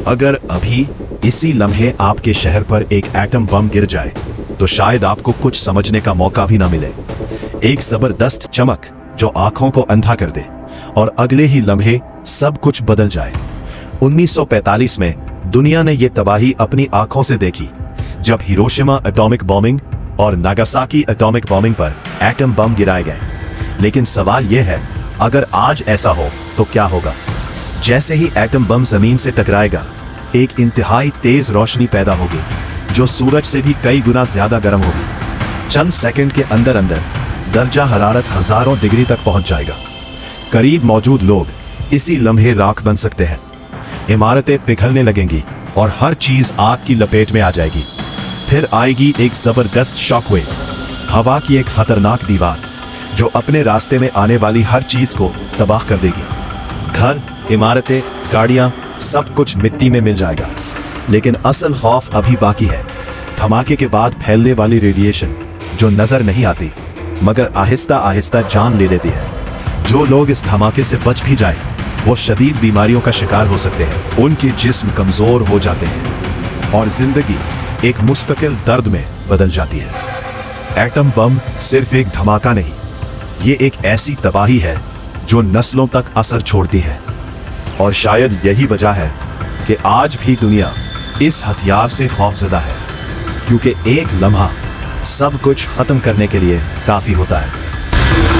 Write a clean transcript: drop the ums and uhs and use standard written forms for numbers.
अगर अभी इसी लम्हे आपके शहर पर एक एटम बम गिर जाए तो शायद आपको कुछ समझने का मौका भी ना मिले। एक जबरदस्त चमक जो आंखों को अंधा कर दे और अगले ही लम्हे सब कुछ बदल जाए। 1945 में दुनिया ने यह तबाही अपनी आंखों से देखी जब हिरोशिमा एटॉमिक बॉम्बिंग और नागासाकी एटॉमिक बॉम्बिंग पर एटम बम गिराए गए। लेकिन सवाल यह है, अगर आज ऐसा हो तो क्या होगा? जैसे ही एटम बम जमीन से टकराएगा, एक इंतहाई तेज रोशनी पैदा होगी जो सूरज से भी कई गुना ज्यादा गर्म होगी। चंद सेकंड के अंदर अंदर दर्जा हरारत हजारों डिग्री तक पहुंच जाएगा। करीब मौजूद लोग इसी लम्हे राख बन सकते हैं। इमारतें पिघलने लगेंगी और हर चीज आग की लपेट में आ जाएगी। फिर आएगी एक जबरदस्त शॉकवेव, हवा की एक खतरनाक दीवार जो अपने रास्ते में आने वाली हर चीज को तबाह कर देगी। घर, इमारतें, गाड़ियां, सब कुछ मिट्टी में मिल जाएगा। लेकिन असल खौफ अभी बाकी है। धमाके के बाद फैलने वाली रेडिएशन जो नजर नहीं आती मगर आहिस्ता आहिस्ता जान ले लेती है। जो लोग इस धमाके से बच भी जाए वो शदीद बीमारियों का शिकार हो सकते हैं। उनके जिस्म कमजोर हो जाते हैं और जिंदगी एक मुस्तकिल दर्द में बदल जाती है। एटम बम सिर्फ एक धमाका नहीं, ये एक ऐसी तबाही है जो नस्लों तक असर छोड़ती है। और शायद यही वजह है कि आज भी दुनिया इस हथियार से खौफजदा है, क्योंकि एक लम्हा सब कुछ खत्म करने के लिए काफी होता है।